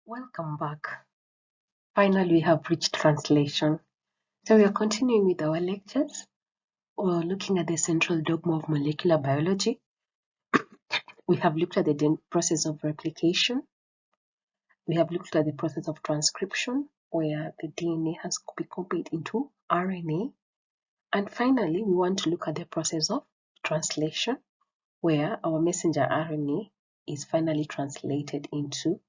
Welcome back. Finally, we have reached translation. So we are continuing with our lectures. We're looking at the central dogma of molecular biology. We have looked at the process of replication. We have looked at the process of transcription, where the DNA has been copied into RNA. And finally, we want to look at the process of translation, where our messenger RNA is finally translated into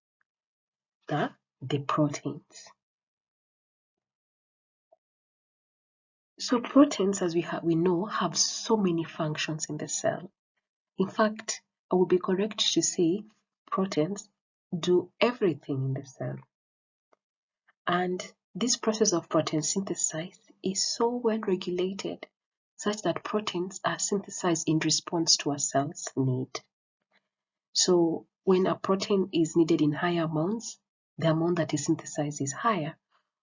the proteins. So proteins, as we know, have so many functions in the cell. In fact, I would be correct to say proteins do everything in the cell. And this process of protein synthesis is so well regulated such that proteins are synthesized in response to a cell's need. So when a protein is needed in higher amounts, the amount that is synthesized is higher.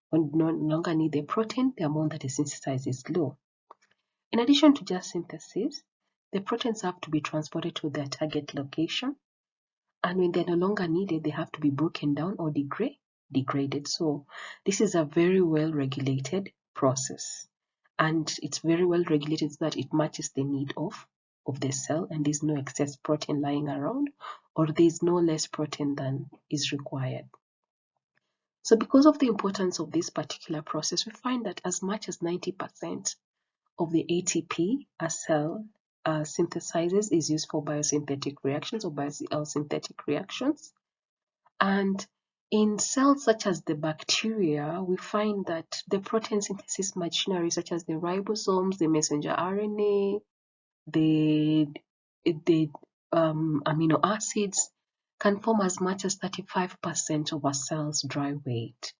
When no longer need the protein, the amount that is synthesized is low. In addition to just synthesis, the proteins have to be transported to their target location, and when they're no longer needed, they have to be broken down or degraded. So this is a very well regulated process, and it's very well regulated so that it matches the need of the cell, and there's no excess protein lying around, or there's no less protein than is required. So because of the importance of this particular process, we find that as much as 90% of the ATP a cell synthesizes is used for biosynthetic reactions or biosynthetic reactions. And in cells such as the bacteria, we find that the protein synthesis machinery such as the ribosomes, the messenger RNA, the amino acids can form as much as 35% of a cell's dry weight,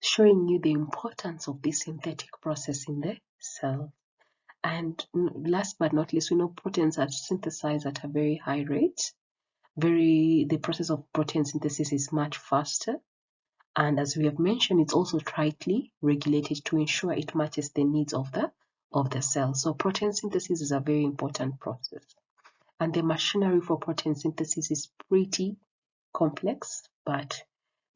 showing you the importance of this synthetic process in the cell. And last but not least, we know proteins are synthesized at a very high rate. The process of protein synthesis is much faster. And as we have mentioned, it's also tightly regulated to ensure it matches the needs of the cell. So protein synthesis is a very important process. And the machinery for protein synthesis is pretty complex, but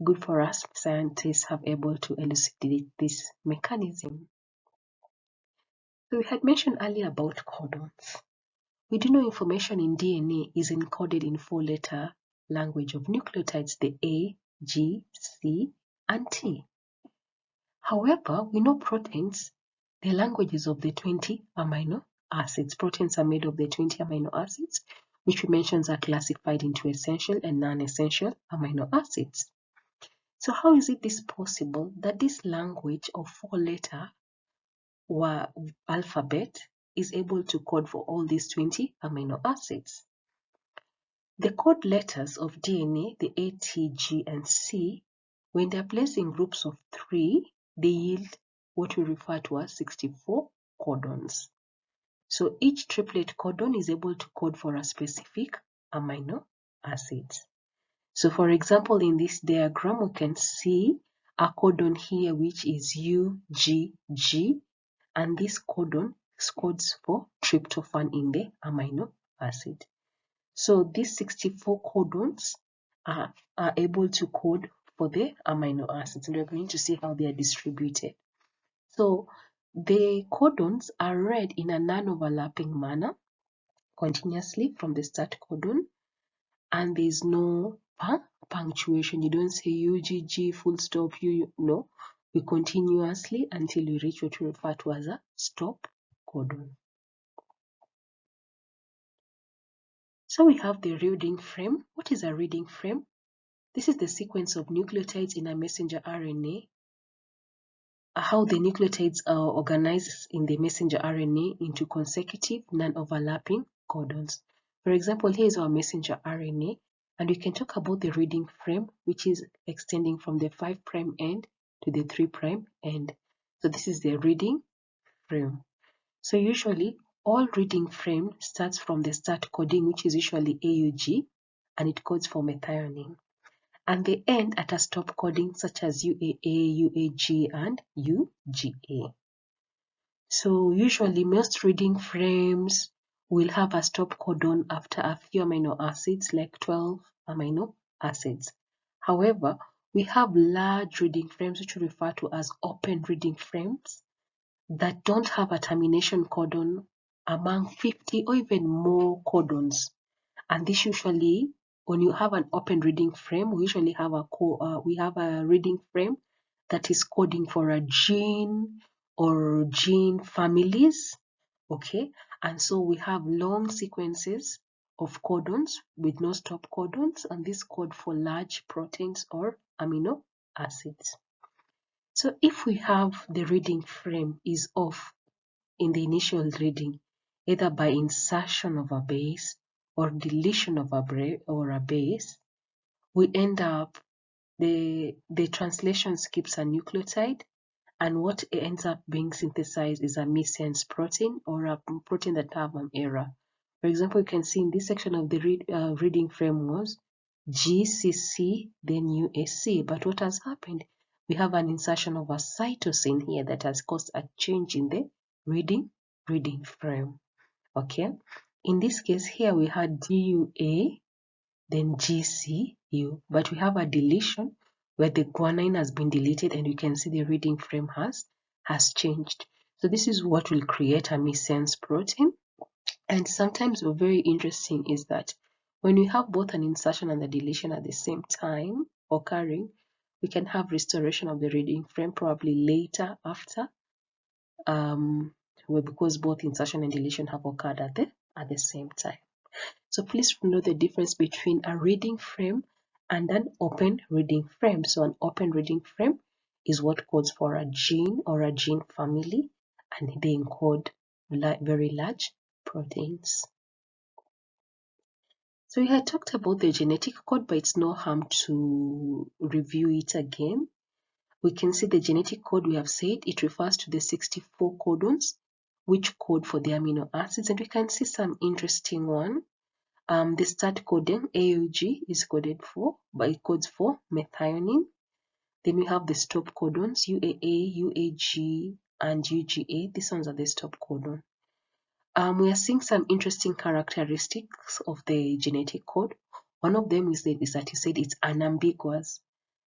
good for us scientists have able to elucidate this mechanism. So we had mentioned earlier about codons. We do know information in DNA is encoded in 4-letter language of nucleotides, the A, G, C, and T. However, we know proteins, the languages of the 20 amino acids. Proteins are made of the 20 amino acids, which we mentioned are classified into essential and non-essential amino acids. So how is it this possible that this language of 4-letter alphabet is able to code for all these 20 amino acids? The code letters of DNA, the A, T, G, and C, when they are placed in groups of 3, they yield what we refer to as 64 codons. So each triplet codon is able to code for a specific amino acid. So for example, in this diagram, we can see a codon here which is UGG, and this codon codes for tryptophan in the amino acid. So these 64 codons are able to code for the amino acids, and we're going to see how they are distributed. So the codons are read in a non-overlapping manner continuously from the start codon, and there's no punctuation. You don't say UGG full stop, no. We continuously until we reach what we refer to as a stop codon. So we have the reading frame. What is a reading frame? This is the sequence of nucleotides in a messenger RNA, how the nucleotides are organized in the messenger RNA into consecutive non-overlapping codons. For example, here is our messenger RNA, and we can talk about the reading frame, which is extending from the 5' end to the 3' end. So this is the reading frame. So usually, all reading frame starts from the start coding, which is usually AUG, and it codes for methionine. And they end at a stop coding such as UAA, UAG, and UGA. So usually most reading frames will have a stop codon after a few amino acids, like 12 amino acids. However, We have large reading frames, which we refer to as open reading frames, that don't have a termination codon among 50 or even more codons. And this usually, when you have an open reading frame, we usually have a reading frame that is coding for a gene or gene families. Okay, and so we have long sequences of codons with no stop codons, and this code for large proteins or amino acids. So if we have the reading frame is off in the initial reading, either by insertion of a base or deletion of a base, we end up the translation skips a nucleotide, and what ends up being synthesized is a missense protein or a protein that have an error. For example, you can see in this section of the reading frame was GCC, then UAC. But what has happened? We have an insertion of a cytosine here that has caused a change in the reading frame. Okay. In this case here, we had DUA, then GCU, but we have a deletion where the guanine has been deleted, and you can see the reading frame has changed. So this is what will create a missense protein. And sometimes what's very interesting is that when we have both an insertion and a deletion at the same time occurring, we can have restoration of the reading frame probably later after, because both insertion and deletion have occurred at the same time. So please know the difference between a reading frame and an open reading frame. So an open reading frame is what codes for a gene or a gene family, and they encode very large proteins. So we had talked about the genetic code, but it's no harm to review it again. We can see the genetic code. We have said it refers to the 64 codons which code for the amino acids, and we can see some interesting one. The start codon AUG is coded for, but it codes for methionine. Then we have the stop codons UAA, UAG, and UGA. These ones are the stop codon. We are seeing some interesting characteristics of the genetic code. One of them is that it said it's unambiguous,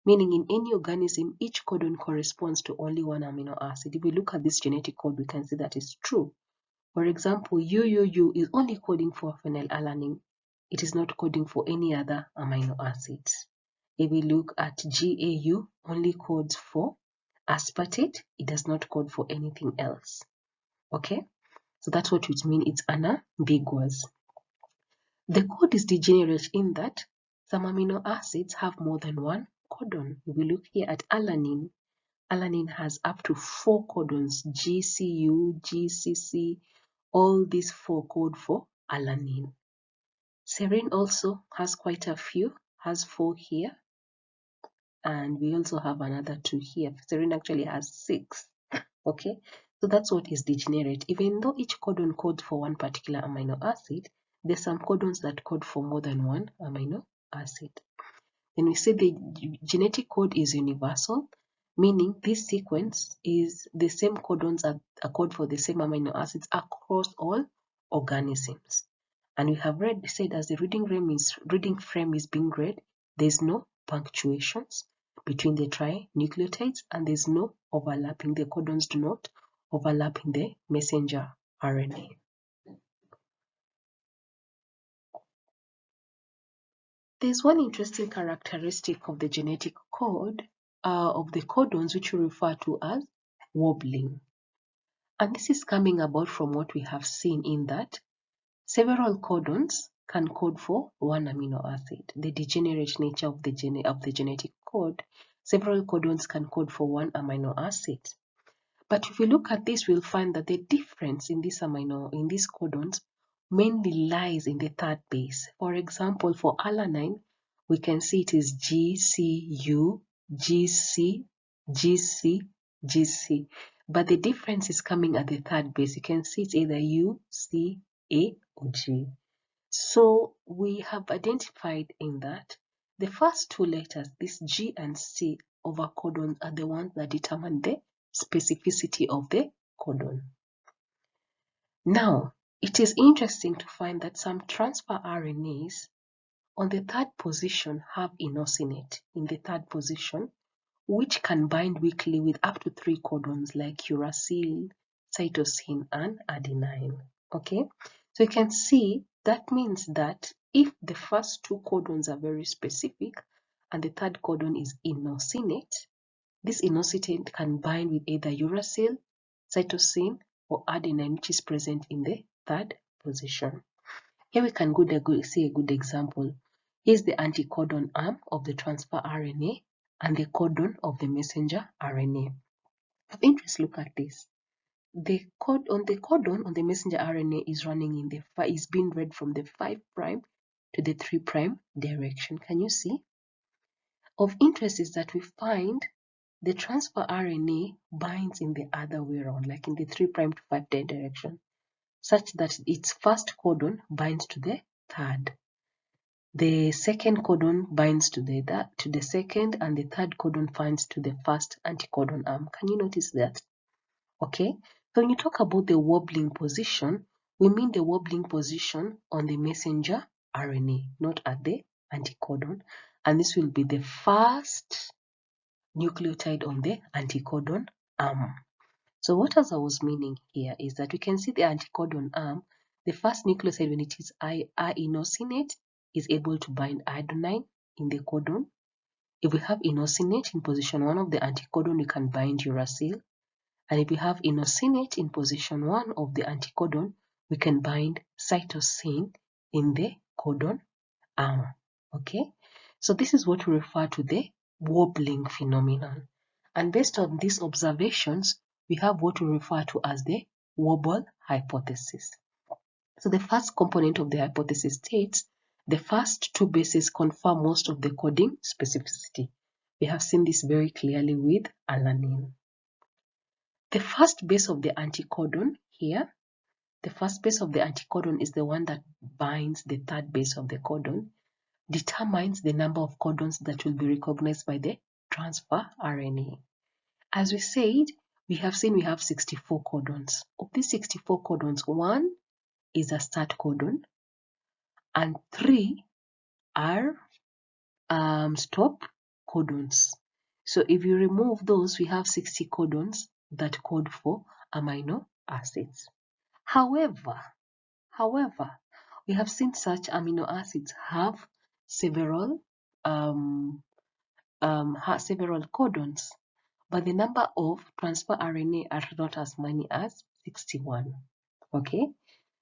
meaning in any organism, each codon corresponds to only one amino acid. If we look at this genetic code, we can see that is true. For example, UUU is only coding for phenylalanine. It is not coding for any other amino acids. If we look at GAU, only codes for aspartate. It does not code for anything else. Okay, so that's what it means. It's unambiguous. The code is degenerate in that some amino acids have more than one codon. If we look here at alanine, alanine has up to 4 codons: GCU, GCC. All these 4 code for alanine. Serine also has quite a few, has 4 here, and we also have another 2 here. Serine actually has 6. Okay, so that's what is degenerate. Even though each codon codes for one particular amino acid, there's some codons that code for more than one amino acid. Then we say the genetic code is universal, meaning this sequence is the same codons are code for the same amino acids across all organisms. And we have said as the reading frame is being read, there's no punctuations between the trinucleotides, and there's no overlapping. The codons do not overlap in the messenger RNA. There's one interesting characteristic of the genetic code of the codons, which we refer to as wobbling. And this is coming about from what we have seen in that several codons can code for one amino acid. The degenerate nature of the genetic code, several codons can code for one amino acid. But if we look at this, we'll find that the difference in these codons mainly lies in the third base. For example, for alanine, we can see it is GCU, GC, GC, GC. But the difference is coming at the third base. You can see it's either U, C, A, or G. So we have identified in that the first 2 letters, this G and C over codons, are the ones that determine the specificity of the codon. Now, it is interesting to find that some transfer RNAs on the third position have inosinate in the third position, which can bind weakly with up to 3 codons like uracil, cytosine, and adenine. Okay, so you can see that means that if the first 2 codons are very specific and the third codon is inosinate, this inosinate can bind with either uracil, cytosine, or adenine, which is present in the third position. Here we can see a good example. Here's the anticodon arm of the transfer RNA and the codon of the messenger RNA. Of interest, look at this. The codon on the messenger RNA is running in is being read from the 5' to the 3' direction. Can you see? Of interest is that we find the transfer RNA binds in the other way around, like in the 3' to 5' direction, such that its first codon binds to the third. The second codon binds to the second, and the third codon binds to the first anticodon arm. Can you notice that? Okay, so when you talk about the wobbling position, we mean the wobbling position on the messenger RNA, not at the anticodon. And this will be the first nucleotide on the anticodon arm. So what as I was meaning here is that we can see the anticodon arm, the first nucleoside when it is inosinate is able to bind adenine in the codon. If we have inosinate in position 1 of the anticodon, we can bind uracil. And if we have inosinate in position 1 of the anticodon, we can bind cytosine in the codon arm. Okay, so this is what we refer to the wobbling phenomenon. And based on these observations, we have what we refer to as the wobble hypothesis. So the first component of the hypothesis states the first 2 bases confirm most of the coding specificity. We have seen this very clearly with alanine. The first base of the anticodon here, the first base of the anticodon is the one that binds the third base of the codon, determines the number of codons that will be recognized by the transfer RNA. As we said, we have 64 codons. Of these 64 codons, 1 is a start codon and 3 are stop codons. So if you remove those, we have 60 codons that code for amino acids. However, we have seen such amino acids have several codons, but the number of transfer RNA are not as many as 61. Okay,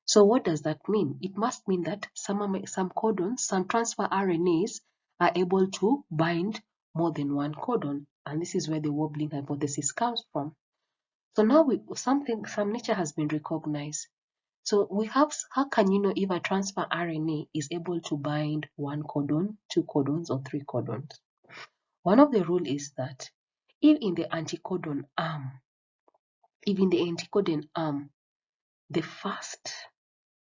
so what does that mean? It must mean that some codons, some transfer RNAs are able to bind more than one codon, and this is where the wobbling hypothesis comes from. So now some nature has been recognized. So we have, how can you know if a transfer RNA is able to bind 1 codon, 2 codons, or 3 codons? One of the rules is that if in the anticodon arm, the first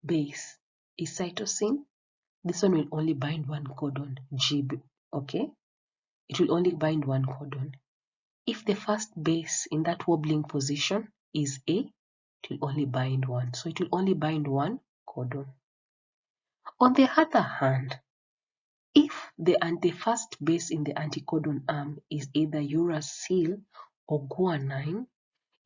base is cytosine, this one will only bind 1 codon, G, okay? It will only bind 1 codon. If the first base in that wobbling position is A, it will only bind 1. So it will only bind 1 codon. On the other hand, if the first base in the anticodon arm is either uracil or guanine,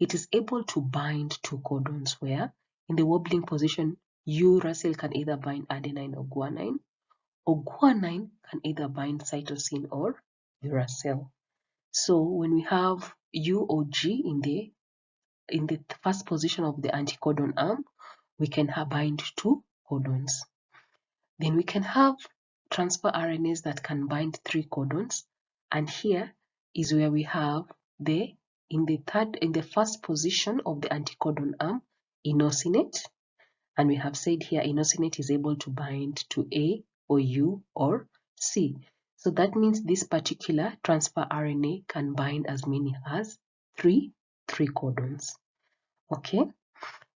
it is able to bind 2 codons where in the wobbling position, uracil can either bind adenine or guanine can either bind cytosine or uracil. So when we have U or G in the first position of the anticodon arm, we can bind 2 codons. Then we can have transfer RNAs that can bind 3 codons, and here is where we have in the first position of the anticodon arm, inosinate, and we have said here inosinate is able to bind to A or U or C. So that means this particular transfer RNA can bind as many as 3 codons. Okay,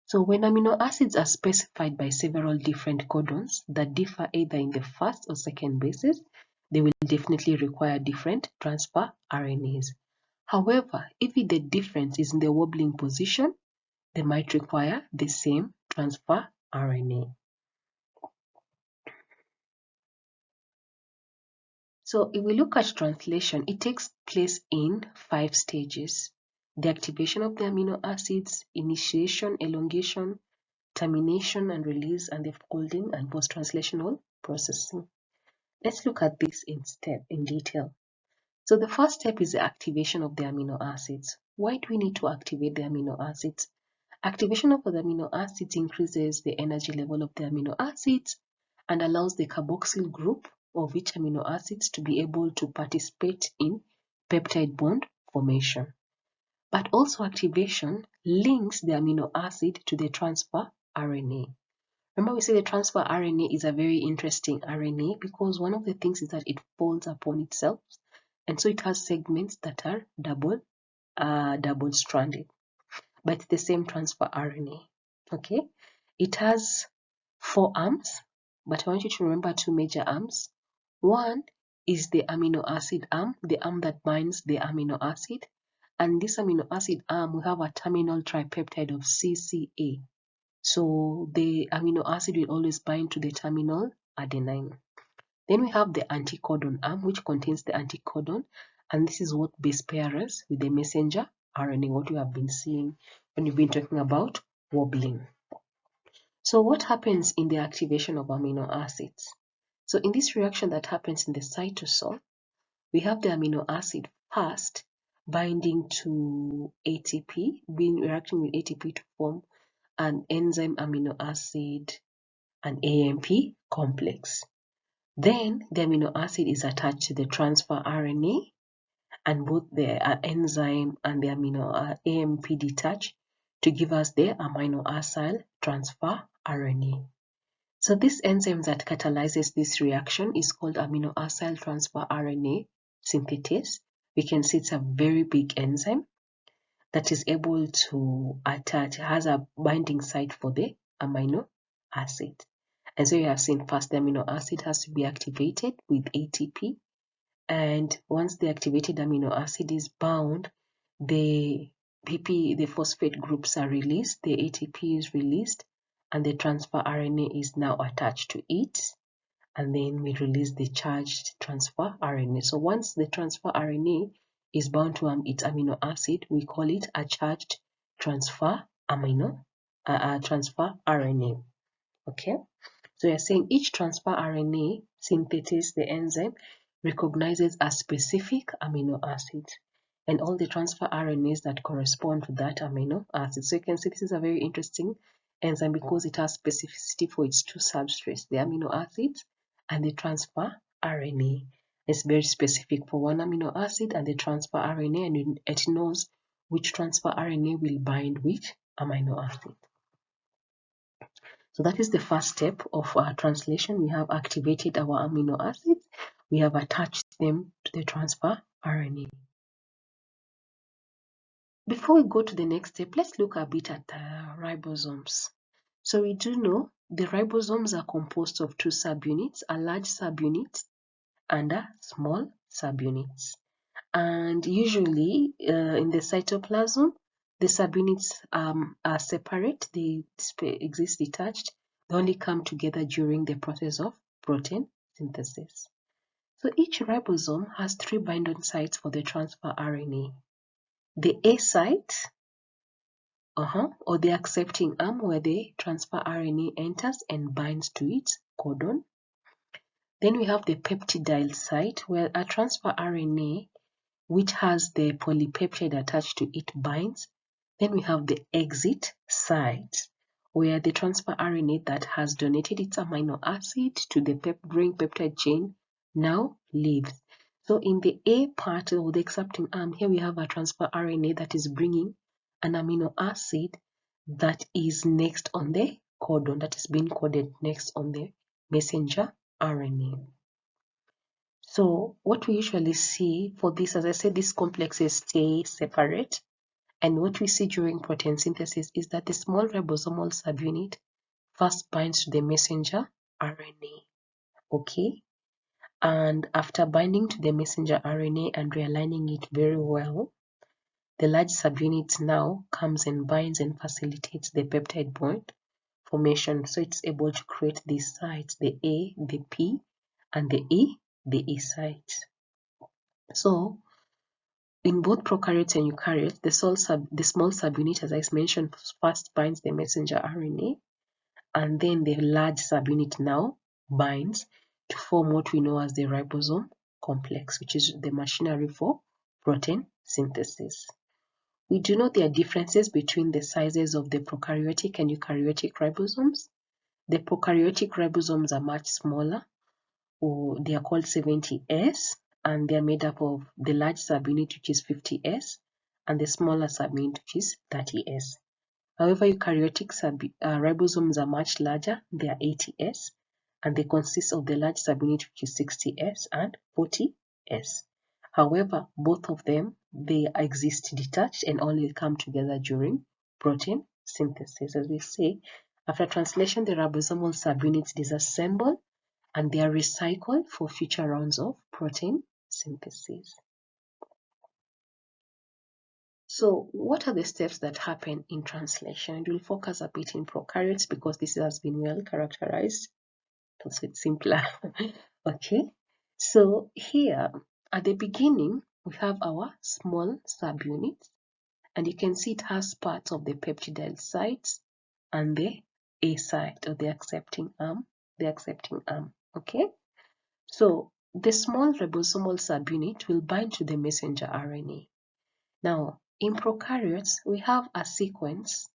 so when amino acids are specified by several different codons that differ either in the first or second bases, they will definitely require different transfer RNAs. However, if the difference is in the wobbling position, they might require the same transfer RNA. So if we look at translation, it takes place in 5 stages: the activation of the amino acids, initiation, elongation, termination and release, and the folding and post-translational processing. Let's look at this in detail. So the first step is the activation of the amino acids. Why do we need to activate the amino acids? Activation of the amino acids increases the energy level of the amino acids and allows the carboxyl group of each amino acids to be able to participate in peptide bond formation. But also activation links the amino acid to the transfer RNA. Remember, we say the transfer RNA is a very interesting RNA because one of the things is that it folds upon itself, and so it has segments that are double-stranded, but it's the same transfer RNA. Okay, it has 4 arms, but I want you to remember 2 major arms. One is the amino acid arm, the arm that binds the amino acid, and this amino acid arm will have a terminal tripeptide of CCA. So the amino acid will always bind to the terminal adenine. Then we have the anticodon arm, which contains the anticodon, and this is what base pairs with the messenger RNA, what you have been seeing when you've been talking about wobbling. So what happens in the activation of amino acids? So in this reaction that happens in the cytosol, we have the amino acid first binding to ATP, reacting with ATP to form an enzyme amino acid, an AMP complex. Then the amino acid is attached to the transfer RNA, and both the enzyme and the AMP detach to give us the amino acyl transfer RNA. So this enzyme that catalyzes this reaction is called amino acyl transfer RNA synthetase. We can see it's a very big enzyme that is able to attach, has a binding site for the amino acid. And so you have seen first the amino acid has to be activated with ATP, and once the activated amino acid is bound, the phosphate groups are released, the ATP is released, and the transfer RNA is now attached to it, and then we release the charged transfer RNA. So once the transfer RNA is bound to its amino acid, we call it a charged transfer transfer RNA. Okay, so you're saying each transfer RNA synthetase, the enzyme, recognizes a specific amino acid and all the transfer RNAs that correspond to that amino acid. So you can see this is a very interesting enzyme because it has specificity for its 2 substrates, the amino acids and the transfer RNA. It's very specific for one amino acid and the transfer RNA, and it knows which transfer RNA will bind which amino acid. So that is the first step of our translation. We have activated our amino acids. We have attached them to the transfer RNA. Before we go to the next step, let's look a bit at ribosomes. So we do know the ribosomes are composed of 2 subunits, a large subunit and a small subunit. And usually in the cytoplasm, the subunits are separate, they exist detached, they only come together during the process of protein synthesis. So each ribosome has 3 binding sites for the transfer RNA. The A site, or the accepting arm where the transfer RNA enters and binds to its codon. Then we have the peptidyl site where a transfer RNA which has the polypeptide attached to it binds. Then we have the exit site where the transfer RNA that has donated its amino acid to the growing peptide chain now leaves. So in the A part of the accepting arm, here we have a transfer RNA that is bringing an amino acid that is next on the codon, that is being coded next on the messenger RNA. So what we usually see for this, as I said, these complexes stay separate. And what we see during protein synthesis is that the small ribosomal subunit first binds to the messenger RNA. Okay? And after binding to the messenger RNA and realigning it very well, the large subunit now comes and binds and facilitates the peptide bond formation. So it's able to create these sites, the A, the P, and the E the A site. So in both prokaryotes and eukaryotes, the small subunit, as I mentioned, first binds the messenger RNA, and then the large subunit now binds to form what we know as the ribosome complex, which is the machinery for protein synthesis. We do know there are differences between the sizes of the prokaryotic and eukaryotic ribosomes. The prokaryotic ribosomes are much smaller, or they are called 70S, and they are made up of the large subunit, which is 50S, and the smaller subunit, which is 30S. However, eukaryotic ribosomes are much larger, they are 80S, and they consist of the large subunit, which is 60S and 40S. However, both of them, they exist detached and only come together during protein synthesis. As we say, after translation, the ribosomal subunits disassemble and they are recycled for future rounds of protein synthesis. So what are the steps that happen in translation? We'll focus a bit in prokaryotes because this has been well characterized, so it's simpler. Okay, so here at the beginning, we have our small subunit, and you can see it has parts of the peptidyl sites and the A site, or the accepting arm, okay? So the small ribosomal subunit will bind to the messenger RNA. Now, in prokaryotes, we have a sequence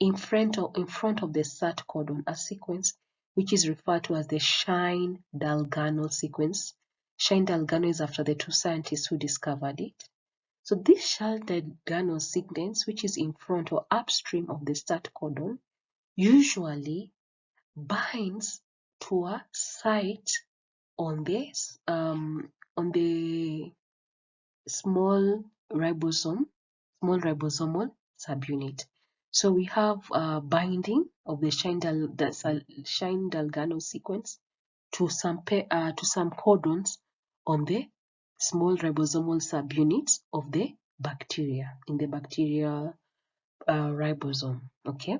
in front of the SAT codon, a sequence which is referred to as the Shine-Dalgarno sequence. Shine-Dalgarno is after the two scientists who discovered it. So this Shine-Dalgarno sequence, which is in front or upstream of the SAT codon, usually binds to a site on the small ribosomal subunit. So we have binding of the Shine-Dalgarno sequence to some codons on the small ribosomal subunits of the bacteria in the bacterial ribosome. Okay.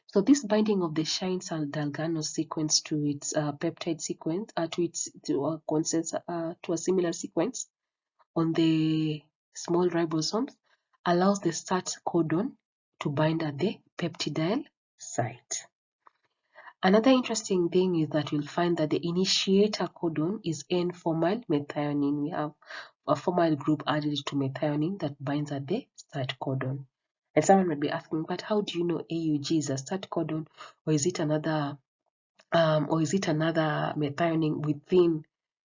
So this binding of the Shine-Dalgarno sequence to its peptide sequence, to a similar sequence on the small ribosomes, allows the SAT codon to bind at the peptidyl site. Another interesting thing is that you'll find that the initiator codon is N-formyl methionine. We have a formyl group added to methionine that binds at the SAT codon. And someone might be asking, but how do you know AUG is a SAT codon, or is it another methionine within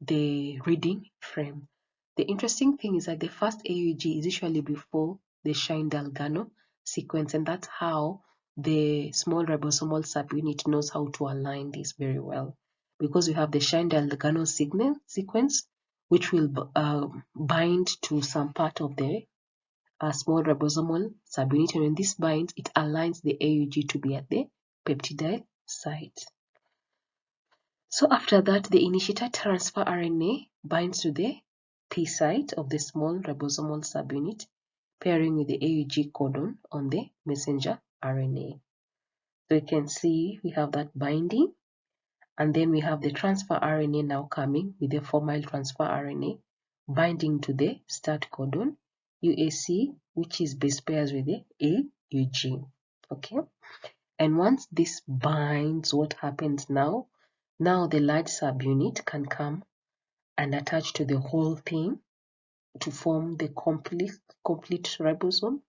the reading frame? The interesting thing is that the first AUG is usually before the Shine-Dalgarno sequence, and that's how the small ribosomal subunit knows how to align this very well, because we have the Shine-Dalgarno sequence, which will bind to some part of the small ribosomal subunit, and when this binds, it aligns the AUG to be at the peptidyl site. So after that, the initiator transfer RNA binds to the P site of the small ribosomal subunit, pairing with the AUG codon on the messenger RNA. So you can see we have that binding, and then we have the transfer RNA now coming with the formyl transfer RNA binding to the start codon UAC, which is base pairs with the AUG. Okay, and once this binds, what happens now? Now the large subunit can come and attach to the whole thing to form the complete ribosome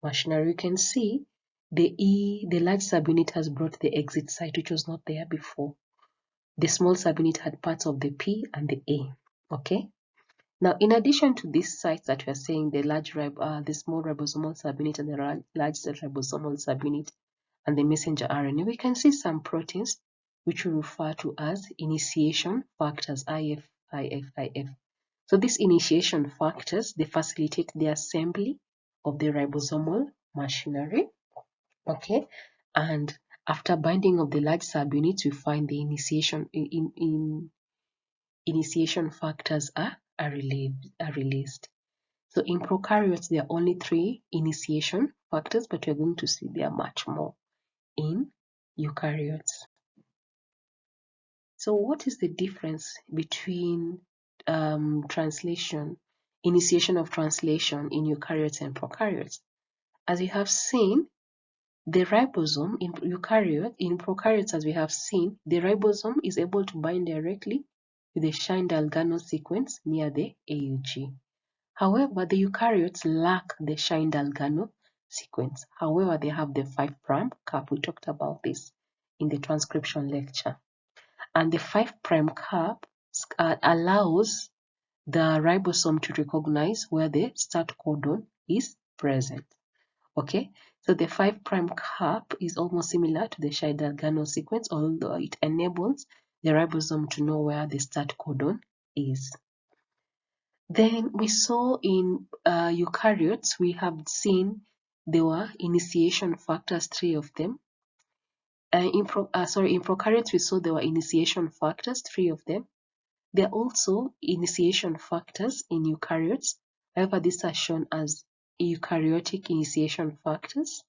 machinery. You can see the large subunit has brought the exit site, which was not there before. The small subunit had parts of the P and the A. Okay. Now, in addition to these sites that we are saying, the small ribosomal subunit and the large ribosomal subunit and the messenger RNA, we can see some proteins which we refer to as initiation factors, IF. So these initiation factors, they facilitate the assembly of the ribosomal machinery. Okay, and after binding of the large subunits, we find the initiation factors are released. So in prokaryotes, there are only 3 initiation factors, but we're going to see there are much more in eukaryotes. So what is the difference between initiation of translation in eukaryotes and prokaryotes. As you have seen, the ribosome in prokaryotes, as we have seen, the ribosome is able to bind direct' with the Shine-Dalgano sequence near the AUG. However, the eukaryotes lack the Shine-Dalgano sequence. However, they have the 5' cap. We talked about this in the transcription lecture. And the 5' cap allows the ribosome to recognize where the start codon is present. Okay, so the 5' cap is almost similar to the Shine-Dalgano sequence, although it enables the ribosome to know where the start codon is. Then we saw in eukaryotes, we have seen there were initiation factors, 3 of them. In prokaryotes, we saw there were initiation factors, 3 of them. There are also initiation factors in eukaryotes. However, these are shown as eukaryotic initiation factors,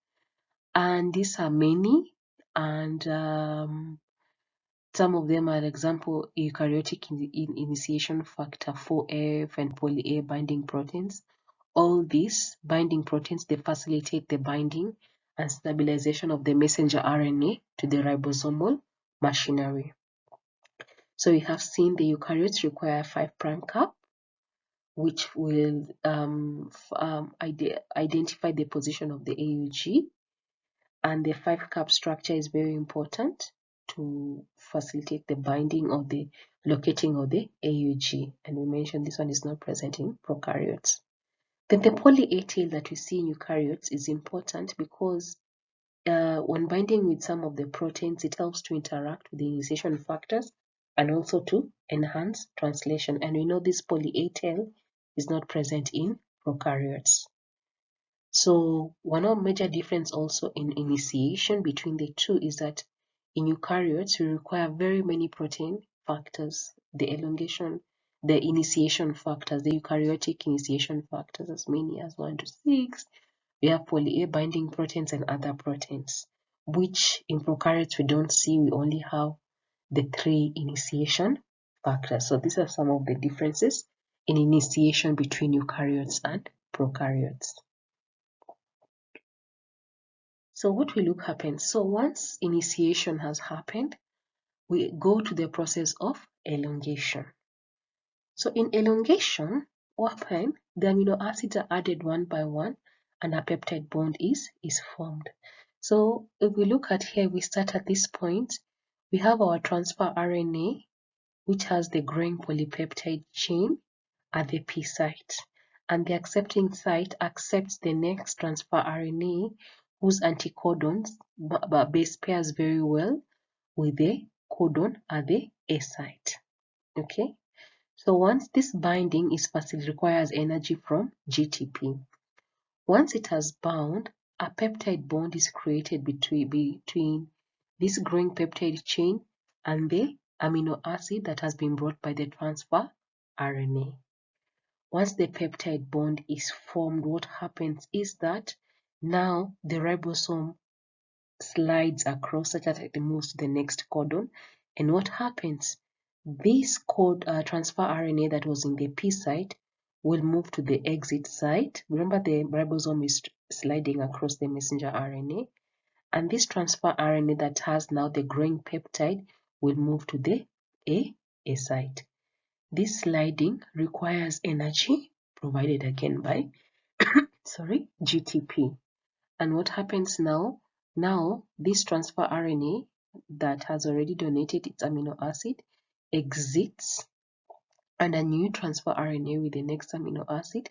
and these are many, and some of them are, example, eukaryotic initiation factor 4F and poly A binding proteins. All these binding proteins, they facilitate the binding and stabilization of the messenger RNA to the ribosomal machinery. So we have seen the eukaryotes require 5' cap, which will identify the position of the AUG, and the 5' cap structure is very important to facilitate the binding of the locating of the AUG, and we mentioned this one is not present in prokaryotes. Then the poly A tail that we see in eukaryotes is important because when binding with some of the proteins, it helps to interact with the initiation factors and also to enhance translation. And we know this poly A tail is not present in prokaryotes. So one of major difference also in initiation between the two is that in eukaryotes, we require very many protein factors, the initiation factors, the eukaryotic initiation factors, as many as 1 to 6. We have poly A binding proteins and other proteins, which in prokaryotes we don't see. We only have the 3 initiation factors. So these are some of the differences in initiation between eukaryotes and prokaryotes. So what will happen? So once initiation has happened, we go to the process of elongation. So in elongation, what happens? The amino acids are added one by one, and a peptide bond is formed. So if we look at here, we start at this point. We have our transfer RNA, which has the growing polypeptide chain at the P site, and the accepting site accepts the next transfer RNA, whose anticodons base pairs very well with the codon at the A site. Okay. So once this binding is facile, requires energy from GTP. Once it has bound, a peptide bond is created between this growing peptide chain and the amino acid that has been brought by the transfer RNA. Once the peptide bond is formed, what happens is that now the ribosome slides across such that it moves to the next codon, and what happens? This transfer RNA that was in the P site will move to the exit site. Remember, the ribosome is sliding across the messenger RNA, and this transfer RNA that has now the growing peptide will move to the A site. This sliding requires energy provided again by GTP. And what happens now? Now this transfer RNA that has already donated its amino acid exits, and a new transfer RNA with the next amino acid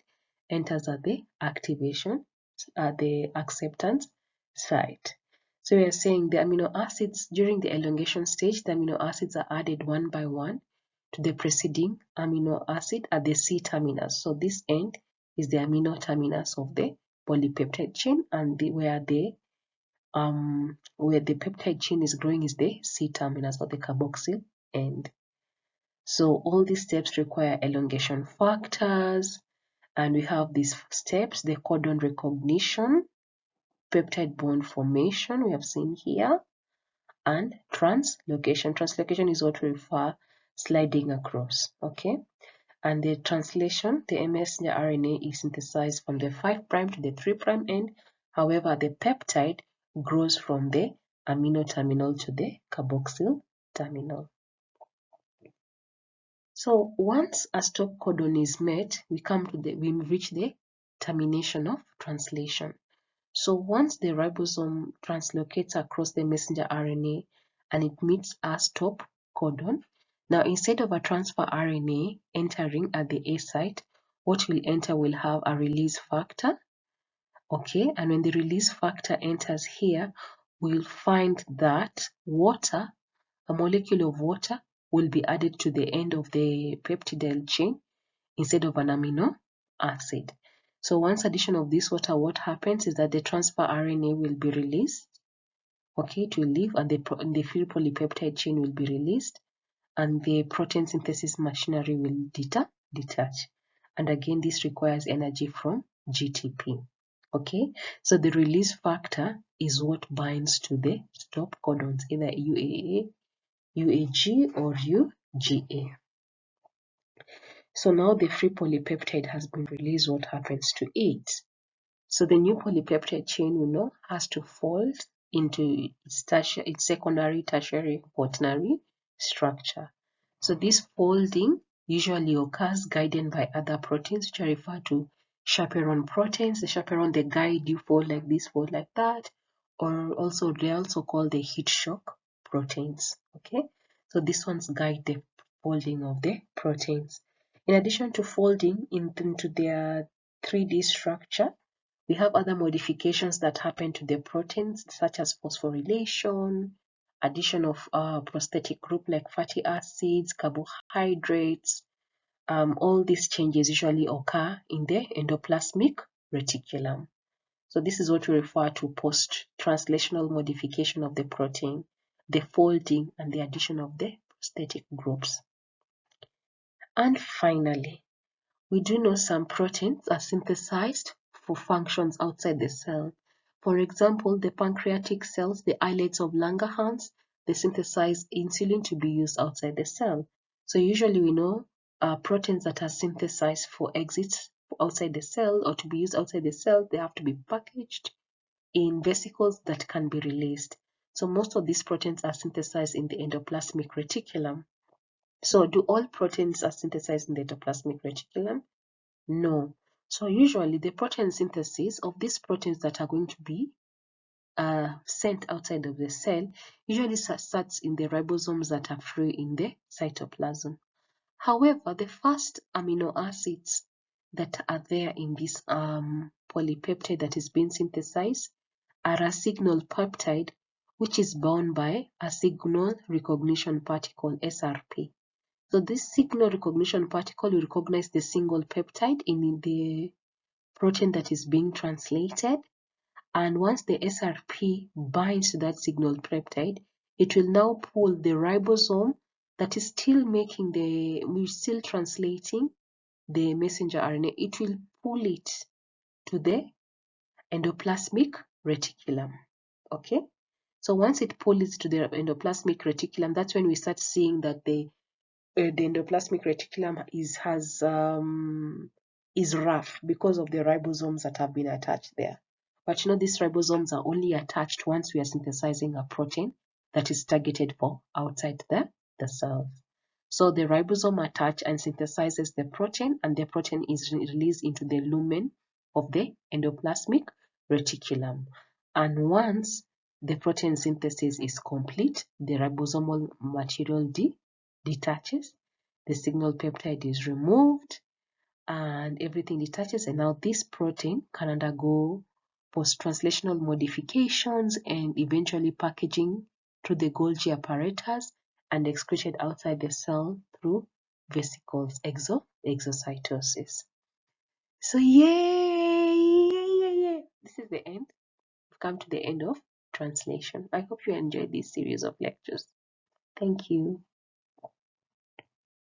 enters at the acceptance site. So we are saying the amino acids during the elongation stage, the amino acids are added one by one to the preceding amino acid at the C terminus. So this end is the amino terminus of the polypeptide chain, and where the peptide chain is growing is the C terminus or the carboxyl end. So all these steps require elongation factors, and we have these steps: the codon recognition, peptide bond formation we have seen here, and translocation. Translocation is what we refer sliding across. Okay, And the translation, the messenger RNA is synthesized from the 5' to the 3' end. However, the peptide grows from the amino terminal to the carboxyl terminal. So once a stop codon is met, we reach the termination of translation. So once the ribosome translocates across the messenger RNA and it meets a stop codon, now instead of a transfer RNA entering at the A site, what will enter will have a release factor. Okay, and when the release factor enters here, we'll find that water, a molecule of water, will be added to the end of the peptidyl chain instead of an amino acid. So once addition of this water, what happens is that the transfer RNA will be released. Okay, it will leave and the free polypeptide chain will be released and the protein synthesis machinery will detach. And again, this requires energy from GTP. Okay, so the release factor is what binds to the stop codons, either UAA, UAG, or UGA. So now the free polypeptide has been released, what happens to it? So the new polypeptide chain, we know, has to fold into its secondary, tertiary, quaternary structure. So this folding usually occurs guided by other proteins, which are referred to chaperone proteins. The chaperone, they guide you fold like this, fold like that, or also they're also called the heat shock proteins. Okay, so these ones guide the folding of the proteins. In addition to folding into their 3D structure, we have other modifications that happen to the proteins, such as phosphorylation, addition of prosthetic group like fatty acids, carbohydrates. All these changes usually occur in the endoplasmic reticulum. So this is what we refer to post-translational modification of the protein, the folding and the addition of the prosthetic groups. And finally, we do know some proteins are synthesized for functions outside the cell. For example, the pancreatic cells, the islets of Langerhans, they synthesize insulin to be used outside the cell. So usually we know proteins that are synthesized for exits outside the cell or to be used outside the cell, they have to be packaged in vesicles that can be released. So most of these proteins are synthesized in the endoplasmic reticulum. So do all proteins are synthesized in the endoplasmic reticulum? No. So usually the protein synthesis of these proteins that are going to be sent outside of the cell usually starts in the ribosomes that are free in the cytoplasm. However, the first amino acids that are there in this polypeptide that is being synthesized are a signal peptide, which is bound by a signal recognition particle, SRP. So this signal recognition particle will recognize the single peptide in the protein that is being translated. And once the SRP binds to that signal peptide, it will now pull the ribosome that is still translating the messenger RNA. It will pull it to the endoplasmic reticulum. Okay. So once it pulls to the endoplasmic reticulum, that's when we start seeing that the endoplasmic reticulum is rough because of the ribosomes that have been attached there. But these ribosomes are only attached once we are synthesizing a protein that is targeted for outside the cells. So the ribosome attach and synthesizes the protein, and the protein is released into the lumen of the endoplasmic reticulum. And once the protein synthesis is complete, the ribosomal material detaches, the signal peptide is removed, and everything detaches, and now this protein can undergo post-translational modifications and eventually packaging through the Golgi apparatus and excreted outside the cell through vesicles, exocytosis. So yay! This is the end. We've come to the end of translation. I hope you enjoyed this series of lectures. Thank you.